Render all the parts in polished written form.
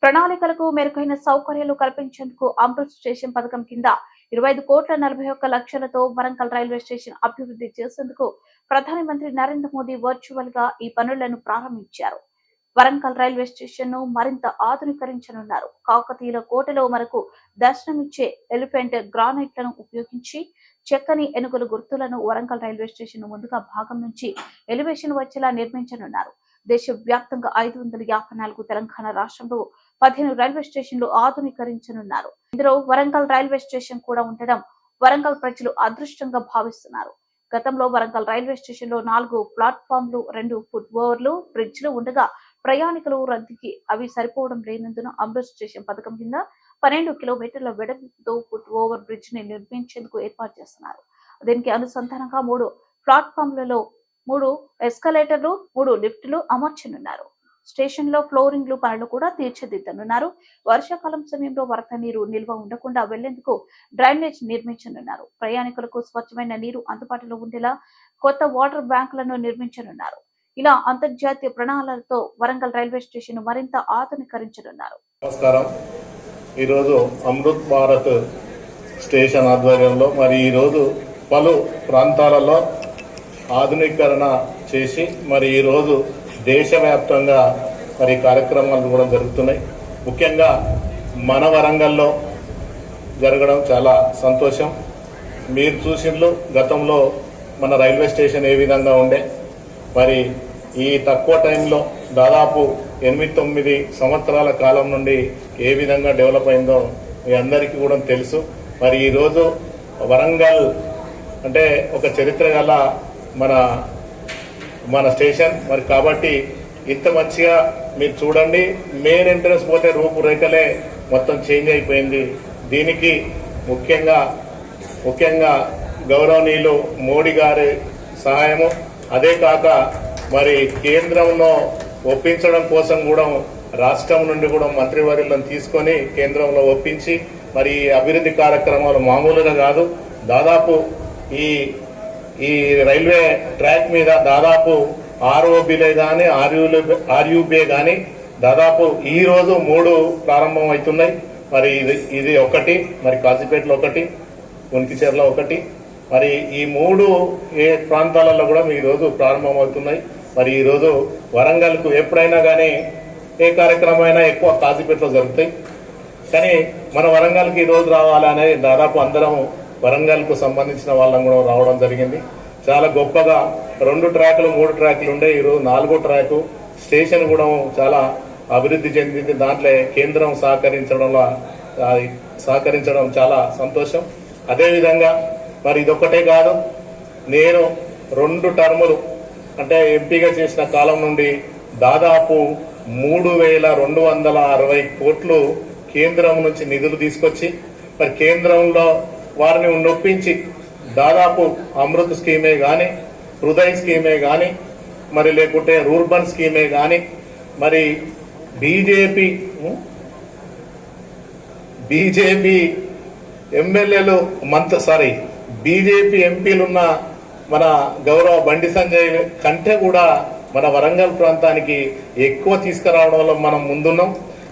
ప్రణాళికలకు మెరుగైన సౌకర్యాలు కల్పించేందుకు అమృత్ స్టేషన్ పథకం కింద 25,41,00,00,000తో వరంగల్ రైల్వే స్టేషన్ అభివృద్ధి చేసేందుకు ప్రధానమంత్రి నరేంద్ర మోదీ వర్చువల్ గా ఈ పనులను ప్రారంభించారు. వరంగల్ రైల్వే స్టేషన్ ను మరింత ఆధునీకరించనున్నారు. కాకతీయుల కోటలో మనకు దర్శనమిచ్చే ఎలిఫెంట్ గ్రానైట్లను ఉపయోగించి చెక్కని ఏనుగుల గుర్తులను వరంగల్ రైల్వే స్టేషన్ ముందుగా భాగం నుంచి ఎలివేషన్ వచ్చేలా నిర్మించనున్నారు. దేశవ్యాప్తంగా 554, తెలంగాణ రాష్ట్రంలో 15 రైల్వే స్టేషన్లు ఆధునీకరించనున్నారు. ఇందులో వరంగల్ రైల్వే స్టేషన్ కూడా ఉండడం వరంగల్ ప్రజలు అదృష్టంగా భావిస్తున్నారు. గతంలో వరంగల్ రైల్వే స్టేషన్ లో 4 ప్లాట్ఫామ్లు, 2 ఫుట్ ఓవర్లు, బ్రిడ్జ్లు ఉండగా ప్రయాణికులు రద్దీకి అవి సరిపోవడం లేనందున అమృత్ స్టేషన్ పథకం కింద 12 కిలోమీటర్ల వెడల్పుతో ఫుట్ ఓవర్ బ్రిడ్జ్ ని నిర్మించేందుకు ఏర్పాటు చేస్తున్నారు. దీనికి అనుసంధానంగా 3 ప్లాట్ఫామ్లలో 3 ఎస్కలేటర్లు, 3 లిఫ్టులు అమర్చనున్నారు. స్టేషన్ లో ఫ్లోరింగ్లు పనులు కూడా తీర్చిదిద్దనున్నారు. వర్షాకాలం సమయంలో వరద నీరు నిల్వ ఉండకుండా వెళ్లేందుకు డ్రైనేజ్ నిర్మించనున్నారు. ప్రయాణికులకు స్వచ్ఛమైన నీరు అందుబాటులో ఉండేలా కొత్త వాటర్ బ్యాంకులను నిర్మించనున్నారు. ఇలా అంతర్జాతీయ ప్రణాళికలతో వరంగల్ రైల్వే స్టేషన్ మరింత ఆధునీకరించనున్నారు. నమస్కారం. ఈరోజు అమృత్ భారత్ స్టేషన్ ఆధ్వర్యంలో మరి ఈరోజు పలు ప్రాంతాలలో ఆధునీకరణ చేసి మరి ఈరోజు దేశవ్యాప్తంగా మరి కార్యక్రమాలు కూడా జరుగుతున్నాయి. ముఖ్యంగా మన వరంగల్లో జరగడం చాలా సంతోషం. మీరు చూసిండ్రు గతంలో మన రైల్వే స్టేషన్ ఏ విధంగా ఉండే, మరి ఈ తక్కువ టైంలో దాదాపు 8-9 సంవత్సరాల కాలం నుండి ఏ విధంగా డెవలప్ అయిందో మీ అందరికీ కూడా తెలుసు. మరి ఈరోజు వరంగల్ అంటే ఒక చరిత్ర గల మన స్టేషన్. మరి కాబట్టి ఇంత మంచిగా మీరు చూడండి, మెయిన్ ఎంట్రన్స్ పోతే రూపురేఖలే మొత్తం చేంజ్ అయిపోయింది. దీనికి ముఖ్యంగా గౌరవనీయులు మోడీ గారి సహాయము, అదే కాక మరి కేంద్రంలో ఒప్పించడం కోసం కూడా రాష్ట్రం నుండి కూడా మంత్రివర్యులను తీసుకొని కేంద్రంలో ఒప్పించి మరి అభివృద్ధి కార్యక్రమాలు మామూలుగా కాదు. దాదాపు ఈ రైల్వే ట్రాక్ మీద దాదాపు ఆర్ఓబీలే కానీ ఆర్యూబీఏ కానీ దాదాపు ఈ రోజు 3 ప్రారంభం అవుతున్నాయి. మరి ఇది ఒకటి, మరి కాజీపేటలో ఒకటి, ఉనికిచెర్ల ఒకటి, మరి ఈ 3 ఏ ప్రాంతాలలో కూడా ఈ రోజు ప్రారంభం అవుతున్నాయి. మరి ఈ రోజు వరంగల్కు ఎప్పుడైనా కానీ ఏ కార్యక్రమం అయినా ఎక్కువ కాజీపేటలో జరుగుతాయి. కానీ మన వరంగల్కి ఈ రోజు రావాలనే దాదాపు అందరం వరంగల్కు సంబంధించిన వాళ్ళం కూడా రావడం జరిగింది. చాలా గొప్పగా 2 ట్రాకులు 3 ట్రాకులు ఉండే ఈరోజు 4వ ట్రాకు స్టేషన్ కూడా చాలా అభివృద్ధి చెందింది. దాంట్లో కేంద్రం సహకరించడం చాలా సంతోషం. అదేవిధంగా మరి ఇదొక్కటే కాదు, నేను 2 టర్ములు అంటే ఎంపీగా చేసిన కాలం నుండి దాదాపు 3,260 కోట్లు కేంద్రం నుంచి నిధులు తీసుకొచ్చి మరి కేంద్రంలో వారిని నొప్పించి దాదాపు అమృత్ స్కీమే కానీ, హృదయ్ స్కీమే కానీ, మరి లేకుంటే రూర్బన్ స్కీమే కానీ, మరి బీజేపీ ఎమ్మెల్యేలు బీజేపీ ఎంపీలున్న మన గౌరవ బండి సంజయ్ కంటే కూడా మన వరంగల్ ప్రాంతానికి ఎక్కువ తీసుకురావడంలో మనం ముందున్నాం.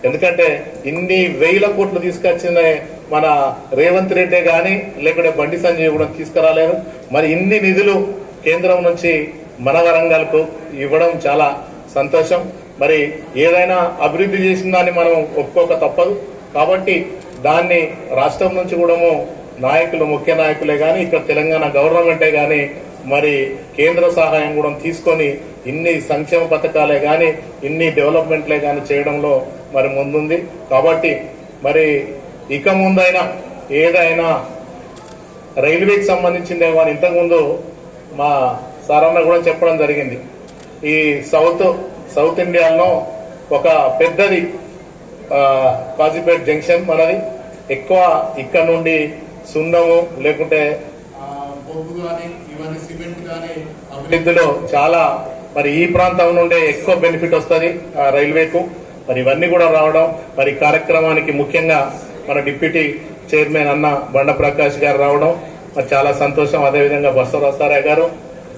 ఎందుకంటే ఇన్ని 1000 కోట్లు తీసుకొచ్చిన మన రేవంత్ రెడ్డి కానీ లేకుంటే బండి సంజయ్ కూడా తీసుకురాలేదు. మరి ఇన్ని నిధులు కేంద్రం నుంచి మన వరంగల్కు ఇవ్వడం చాలా సంతోషం. మరి ఏదైనా అభివృద్ధి చేసిన దాన్ని మనం ఒప్పుకోక తప్పదు. కాబట్టి దాన్ని రాష్ట్రం నుంచి కూడా ముఖ్య నాయకులే కానీ ఇక్కడ తెలంగాణ గవర్నమెంటే కానీ మరి కేంద్ర సహాయం కూడా తీసుకొని ఇన్ని సంక్షేమ పథకాలే కానీ ఇన్ని డెవలప్మెంట్లే కానీ చేయడంలో మరి ముందుంది. కాబట్టి మరి ఇక ముందైనా ఏదైనా రైల్వేకి సంబంధించిందే కానీ ఇంతకుముందు మా సారన్న కూడా చెప్పడం జరిగింది. ఈ సౌత్ ఇండియాలో ఒక పెద్దది కాజీపేట జంక్షన్ మనది. ఎక్కువ ఇక్కడ నుండి సున్నము లేకుంటే బొగ్గు కానీ ఇవన్నీ సిమెంట్ కానీ అభివృద్ధిలో చాలా మరి ఈ ప్రాంతం నుండే ఎక్కువ బెనిఫిట్ వస్తుంది రైల్వేకు. మరి ఇవన్నీ కూడా రావడం మరి కార్యక్రమానికి ముఖ్యంగా మన డిప్యూటీ చైర్మన్ అన్న బండ ప్రకాష్ గారు రావడం మరి చాలా సంతోషం. అదేవిధంగా బసవరాజారాయ్ గారు,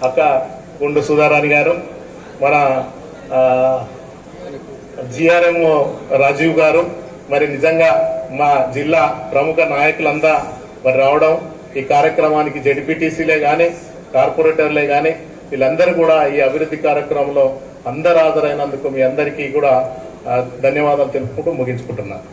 అక్క గుండు సుధారాణి గారు, మన జిఆర్ఎం రాజీవ్ గారు, మరి నిజంగా మా జిల్లా ప్రముఖ నాయకులంతా మరి రావడం, ఈ కార్యక్రమానికి జెడ్పీటీసీలే కానీ కార్పొరేటర్లే కానీ వీళ్ళందరూ కూడా ఈ అభివృద్ధి కార్యక్రమంలో అందరూ హాజరైనందుకు మీ అందరికీ కూడా ధన్యవాదాలు తెలుపుకుంటూ ముగించుకుంటున్నాను.